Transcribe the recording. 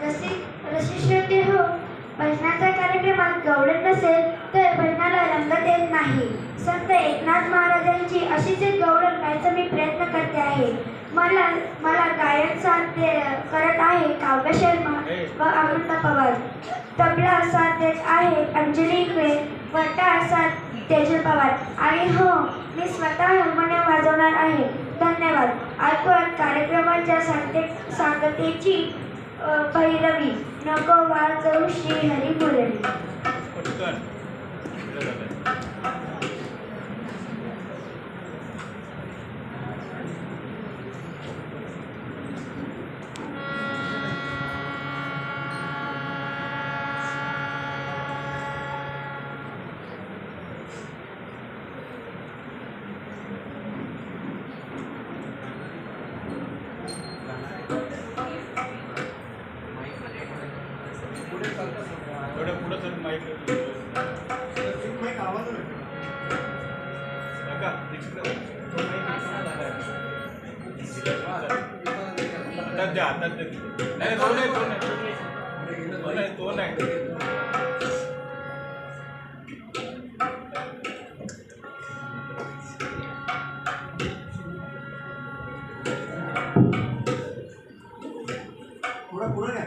रसिक हो, भजनाच्या कार्यक्रमात गवळण नसेल तर भजनाला रंगत येत नाही. संत एकनाथ महाराजांची अशीच एक गवळण गायचा मी प्रयत्न करते आहे. मला मला गायन साथ करत आहे काव्य शर्मा व अमृता पवार. तबला साथ देत आहे अंजली इंगळे व टाळ साथ तेजल पवार. आणि हो, मी स्वतः हार्मोनियम वाजवणार आहे. धन्यवाद. ऐकूयात कार्यक्रमाच्या सांगतेची भैरवी. नको वाजवू श्री हरी मुरली. थोडं पुढं तर माईक आवाज नका हातात द्या, हातात द्या. नाही तो नाही, तो नाही, तो नाही, तो नाही. पुढं घ्या.